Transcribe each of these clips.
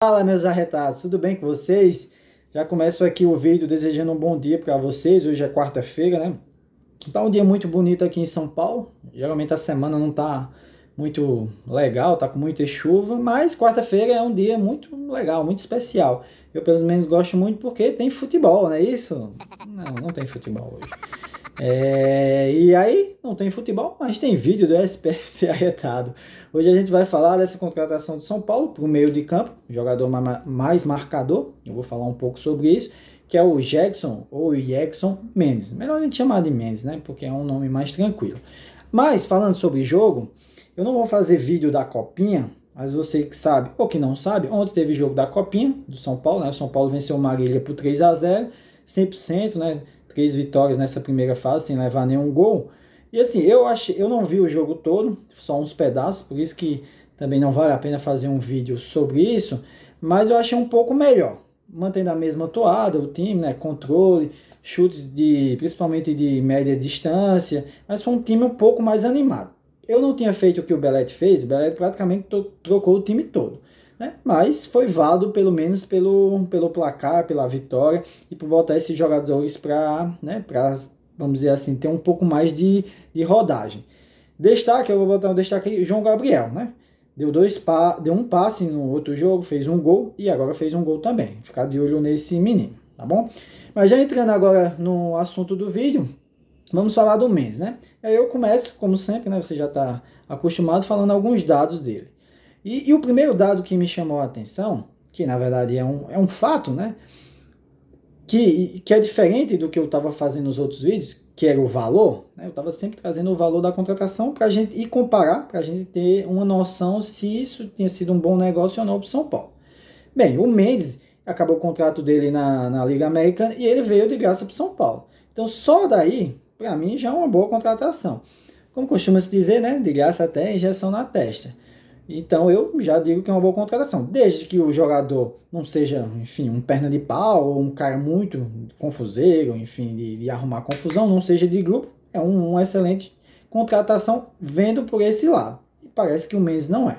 Fala, meus arretados, tudo bem com vocês? Já começo aqui o vídeo desejando um bom dia para vocês. Hoje é quarta-feira, né? Tá um dia muito bonito aqui em São Paulo. Geralmente a semana não tá muito legal, tá com muita chuva, mas quarta-feira é um dia muito legal, muito especial. Eu pelo menos gosto muito porque tem futebol, não é isso? Não, não tem futebol hoje. E aí, não tem futebol, mas tem vídeo do SPFC arretado. Hoje a gente vai falar dessa contratação do São Paulo para o meio de campo, jogador mais marcador. Eu vou falar um pouco sobre isso, que é o Jackson ou Jackson Mendes. Melhor a gente chamar de Mendes, né? Porque é um nome mais tranquilo. Mas falando sobre jogo, eu não vou fazer vídeo da Copinha, mas você que sabe ou que não sabe, ontem teve jogo da Copinha do São Paulo, né? O São Paulo venceu o Marília por 3-0, 100%, né? 3 vitórias nessa primeira fase, sem levar nenhum gol. E assim, eu não vi o jogo todo, só uns pedaços, por isso que também não vale a pena fazer um vídeo sobre isso, mas eu achei um pouco melhor. Mantendo a mesma toada, o time, né, controle, chutes principalmente de média distância, mas foi um time um pouco mais animado. Eu não tinha feito o que o Bellet fez, o Bellet praticamente trocou o time todo, né? Mas foi válido pelo menos pelo placar, pela vitória e por botar esses jogadores para, né, vamos dizer assim, ter um pouco mais de rodagem. Destaque, eu vou botar um destaque aí, João Gabriel, né? Deu um passe no outro jogo, fez um gol e agora fez um gol também. Ficar de olho nesse menino, tá bom? Mas já entrando agora no assunto do vídeo, vamos falar do Mendes, né? Aí eu começo, como sempre, né? Você já está acostumado falando alguns dados dele. E o primeiro dado que me chamou a atenção, que na verdade é um fato, né? Que é diferente do que eu estava fazendo nos outros vídeos, que era o valor, né? Eu estava sempre trazendo o valor da contratação para a gente ir comparar, para a gente ter uma noção se isso tinha sido um bom negócio ou não para o São Paulo. Bem, o Mendes acabou o contrato dele na Liga Americana e ele veio de graça para o São Paulo. Então só daí, para mim, já é uma boa contratação. Como costuma se dizer, né? De graça até injeção na testa. Então eu já digo que é uma boa contratação. Desde que o jogador não seja, enfim, um perna de pau ou um cara muito confuseiro, enfim, de arrumar confusão, não seja de grupo, é uma excelente contratação vendo por esse lado. E parece que o Mendes não é.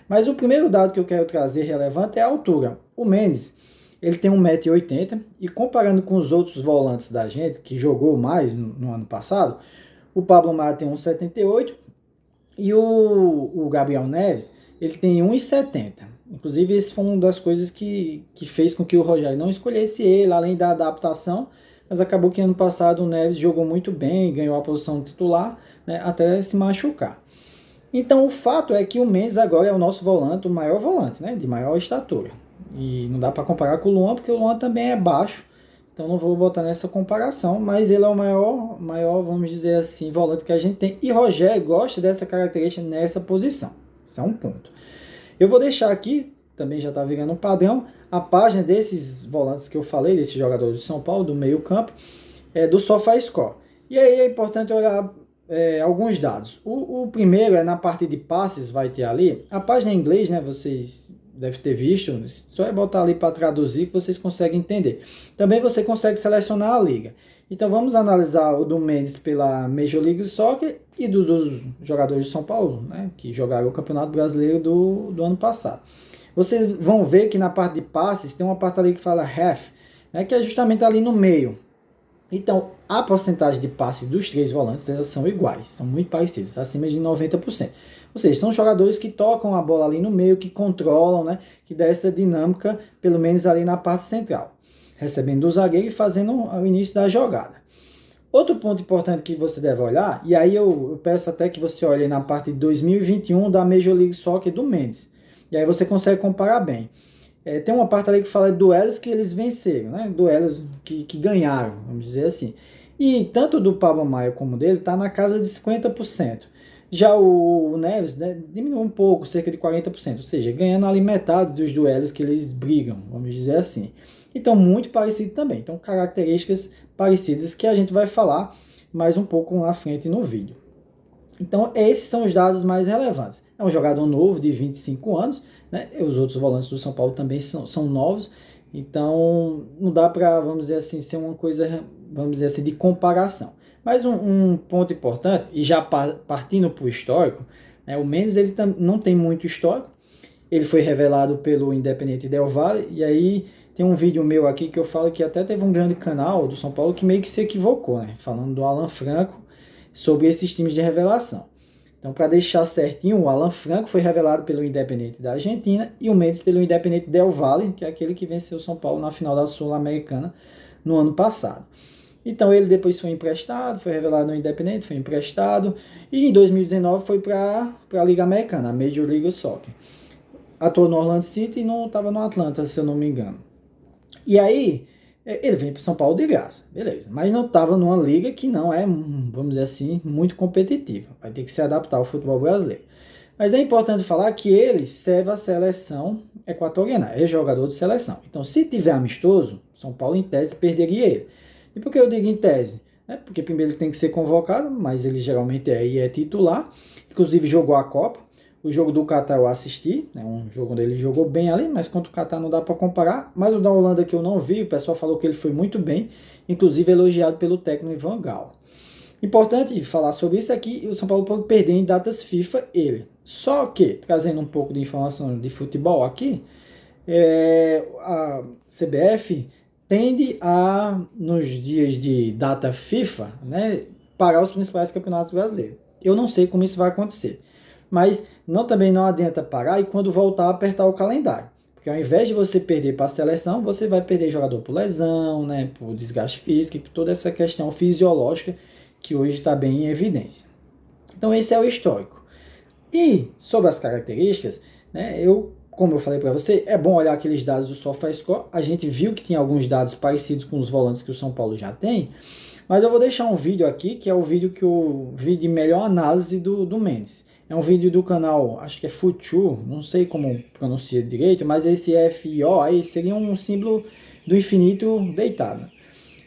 Mas o primeiro dado que eu quero trazer relevante é a altura. O Mendes, ele tem 1,80 m e comparando com os outros volantes da gente, que jogou mais no ano passado, o Pablo Maia tem 1,78 e o Gabriel Neves, ele tem 1,70. Inclusive, isso foi uma das coisas que fez com que o Rogério não escolhesse ele, além da adaptação. Mas acabou que ano passado o Neves jogou muito bem, ganhou a posição titular, né, até se machucar. Então, o fato é que o Mendes agora é o nosso volante, o maior volante, né, de maior estatura. E não dá para comparar com o Luan, porque o Luan também é baixo. Então não vou botar nessa comparação, mas ele é o maior, vamos dizer assim, volante que a gente tem. E Rogério gosta dessa característica nessa posição. Isso é um ponto. Eu vou deixar aqui, também já está virando um padrão, a página desses volantes que eu falei, desses jogadores de São Paulo, do meio campo, do SofaScore. E aí é importante olhar alguns dados. O primeiro é na parte de passes, vai ter ali. A página em inglês, né, vocês devem ter visto, só é botar ali para traduzir que vocês conseguem entender. Também você consegue selecionar a liga. Então vamos analisar o do Mendes pela Major League Soccer e dos jogadores de São Paulo, né, que jogaram o Campeonato Brasileiro do ano passado. Vocês vão ver que na parte de passes tem uma parte ali que fala half, né, que é justamente ali no meio. Então, a porcentagem de passes dos três volantes elas são iguais, são muito parecidas, acima de 90%. Ou seja, são jogadores que tocam a bola ali no meio, que controlam, né, que dá essa dinâmica, pelo menos ali na parte central, recebendo do zagueiro e fazendo o início da jogada. Outro ponto importante que você deve olhar, e aí eu peço até que você olhe na parte de 2021 da Major League Soccer do Mendes, e aí você consegue comparar bem. Tem uma parte ali que fala de duelos que eles venceram, né? Duelos que ganharam, vamos dizer assim. E tanto do Pablo Maia como dele está na casa de 50%. Já o Neves, né, diminuiu um pouco, cerca de 40%, ou seja, ganhando ali metade dos duelos que eles brigam, vamos dizer assim. Então, muito parecido também. Então, características parecidas que a gente vai falar mais um pouco lá à frente no vídeo. Então, esses são os dados mais relevantes. É um jogador novo, de 25 anos, né? Os outros volantes do São Paulo também são novos. Então, não dá para, vamos dizer assim, ser uma coisa, vamos dizer assim, de comparação. Mas um ponto importante, e já partindo para o histórico, né, o Mendes ele não tem muito histórico, Ele foi revelado pelo Independente Del Valle, e aí tem um vídeo meu aqui que eu falo que até teve um grande canal do São Paulo que meio que se equivocou, né? Falando do Alan Franco sobre esses times de revelação. Então, para deixar certinho, o Alan Franco foi revelado pelo Independente da Argentina e o Mendes pelo Independente Del Valle, que é aquele que venceu o São Paulo na final da Sul-Americana no ano passado. Então ele depois foi emprestado, foi revelado no Independente, foi emprestado, e em 2019 foi para a Liga Americana, a Major League Soccer. Atuou no Orlando City e não estava no Atlanta, se eu não me engano. E aí, ele vem para São Paulo de graça, beleza. Mas não estava numa liga que não é, vamos dizer assim, muito competitiva. Vai ter que se adaptar ao futebol brasileiro. Mas é importante falar que ele serve a seleção equatoriana, é jogador de seleção. Então, se tiver amistoso, São Paulo, em tese, perderia ele. E por que eu digo em tese? Porque primeiro ele tem que ser convocado, mas ele geralmente aí é titular. Inclusive jogou a Copa. O jogo do Catar eu assisti, um jogo onde ele jogou bem ali, mas contra o Catar não dá para comparar. Mas o da Holanda que eu não vi, o pessoal falou que ele foi muito bem, inclusive elogiado pelo técnico Van Gaal. Importante falar sobre isso aqui, o São Paulo pode perder em datas FIFA ele. Só que, trazendo um pouco de informação de futebol aqui, a CBF tende a, nos dias de data FIFA, né, parar os principais campeonatos brasileiros. Eu não sei como isso vai acontecer, mas também não adianta parar e quando voltar apertar o calendário. Porque ao invés de você perder para a seleção, você vai perder jogador por lesão, né, por desgaste físico e por toda essa questão fisiológica que hoje está bem em evidência. Então esse é o histórico. E sobre as características, né, como eu falei para você, é bom olhar aqueles dados do SofaScore. A gente viu que tinha alguns dados parecidos com os volantes que o São Paulo já tem, mas eu vou deixar um vídeo aqui, que é o vídeo que eu vi de melhor análise do Mendes. É um vídeo do canal, acho que é Future, não sei como pronuncia direito, mas esse FIO aí seria um símbolo do infinito deitado.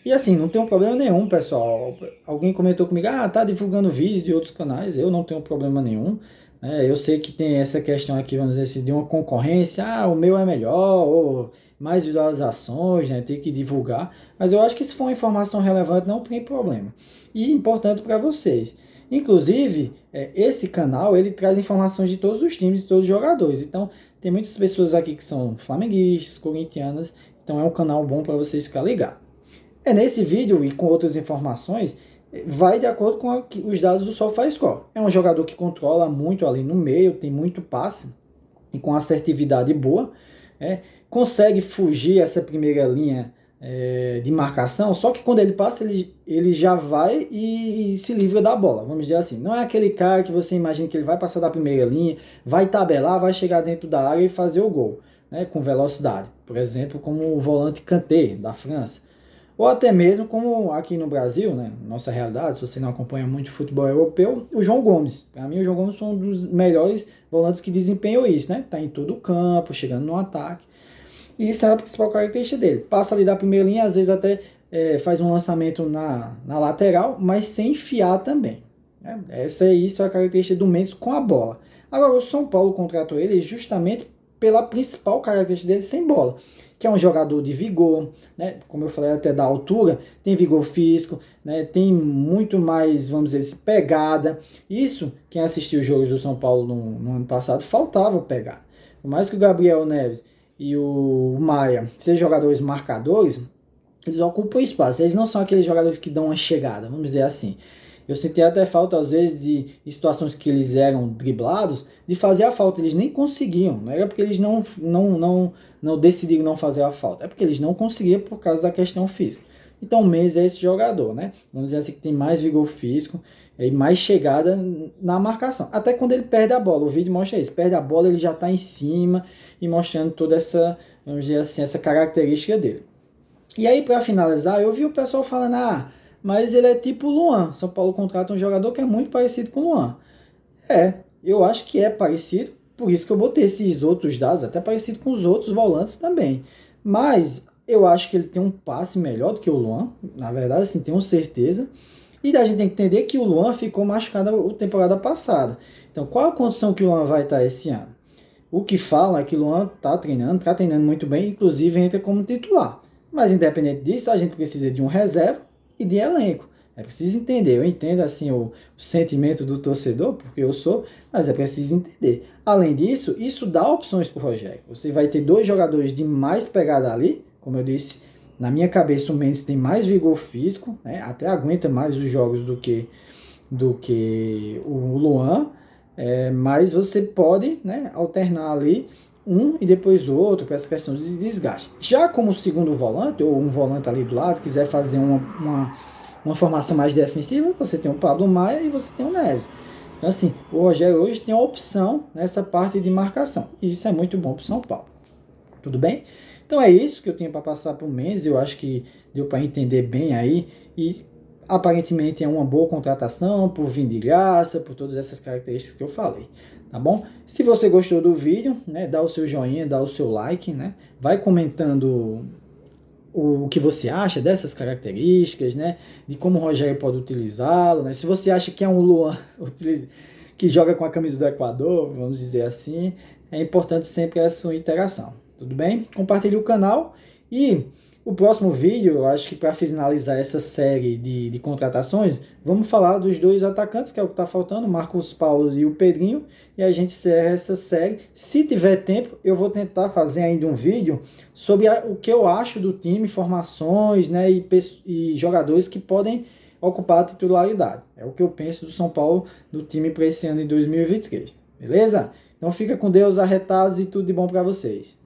E assim, não tem problema nenhum, pessoal. Alguém comentou comigo, tá divulgando vídeos de outros canais. Eu não tenho problema nenhum. Eu sei que tem essa questão aqui, vamos dizer assim, de uma concorrência. O meu é melhor, ou mais visualizações, né? Tem que divulgar. Mas eu acho que se for uma informação relevante, não tem problema. E importante para vocês. Inclusive, esse canal, ele traz informações de todos os times, de todos os jogadores. Então, tem muitas pessoas aqui que são flamenguistas, corintianas. Então, é um canal bom para vocês ficar ligados. Nesse vídeo e com outras informações, vai de acordo com os dados do SofaScore. É um jogador que controla muito ali no meio, tem muito passe e com assertividade boa, consegue fugir essa primeira linha de marcação, só que quando ele passa, ele já vai e se livra da bola, vamos dizer assim. Não é aquele cara que você imagina que ele vai passar da primeira linha, vai tabelar, vai chegar dentro da área e fazer o gol, com velocidade. Por exemplo, como o volante Kanté, da França. Ou até mesmo como aqui no Brasil, nossa realidade, se você não acompanha muito futebol europeu, o João Gomes. Para mim, o João Gomes foi um dos melhores volantes que desempenhou isso, Tá em todo o campo, chegando no ataque. E isso é a principal característica dele. Passa ali da primeira linha, às vezes até faz um lançamento na lateral, mas sem enfiar também. Isso é a característica do Mendes com a bola. Agora, o São Paulo contratou ele justamente pela principal característica dele sem bola, que é um jogador de vigor, como eu falei até da altura, tem vigor físico, tem muito mais, vamos dizer, pegada. Isso, quem assistiu os jogos do São Paulo no ano passado, faltava pegar. Por mais que o Gabriel Neves e o Maia sejam jogadores marcadores, eles ocupam espaço, eles não são aqueles jogadores que dão uma chegada, vamos dizer assim. Eu senti até falta, às vezes, de situações que eles eram driblados, de fazer a falta. Eles nem conseguiam. Não era porque eles não decidiram não fazer a falta. É porque eles não conseguiam por causa da questão física. Então o Mendes é esse jogador, Vamos dizer assim, que tem mais vigor físico e mais chegada na marcação. Até quando ele perde a bola. O vídeo mostra isso. Perde a bola, ele já está em cima e mostrando toda essa, vamos dizer assim, essa característica dele. E aí, para finalizar, eu vi o pessoal falando, mas ele é tipo o Luan. São Paulo contrata um jogador que é muito parecido com o Luan. Eu acho que é parecido, por isso que eu botei esses outros dados, até parecido com os outros volantes também. Mas eu acho que ele tem um passe melhor do que o Luan, na verdade, assim, tenho certeza. E a gente tem que entender que o Luan ficou machucado a temporada passada. Então, qual a condição que o Luan vai estar esse ano? O que falam é que o Luan está treinando muito bem, inclusive entra como titular. Mas independente disso, a gente precisa de um reserva e de elenco. É preciso entender. Eu entendo assim o sentimento do torcedor, porque eu sou, mas é preciso entender. Além disso, isso dá opções para o Rogério. Você vai ter dois jogadores de mais pegada ali, como eu disse, na minha cabeça o Mendes tem mais vigor físico, né? Até aguenta mais os jogos do que o Luan, mas você pode, né, alternar ali um e depois o outro para essa questão de desgaste. Já como segundo volante, ou um volante ali do lado, quiser fazer uma formação mais defensiva, você tem o Pablo Maia e você tem o Neves. Então, assim, o Rogério hoje tem a opção nessa parte de marcação. E isso é muito bom para o São Paulo. Tudo bem? Então é isso que eu tinha para passar para o Mendes. Eu acho que deu para entender bem aí. E aparentemente é uma boa contratação, por vir de graça, por todas essas características que eu falei. Tá bom? Se você gostou do vídeo, né, dá o seu joinha, dá o seu like, né? Vai comentando o que você acha dessas características, né? De como o Rogério pode utilizá-lo, né? Se você acha que é um Luan que joga com a camisa do Equador, vamos dizer assim, é importante sempre essa interação. Tudo bem? Compartilhe o canal e o próximo vídeo, eu acho que para finalizar essa série de contratações, vamos falar dos dois atacantes, que é o que está faltando, o Marcos Paulo e o Pedrinho, e a gente encerra essa série. Se tiver tempo, eu vou tentar fazer ainda um vídeo sobre o que eu acho do time, formações, né, e jogadores que podem ocupar a titularidade. É o que eu penso do São Paulo, do time para esse ano de 2023. Beleza? Então fica com Deus, arretados e tudo de bom para vocês.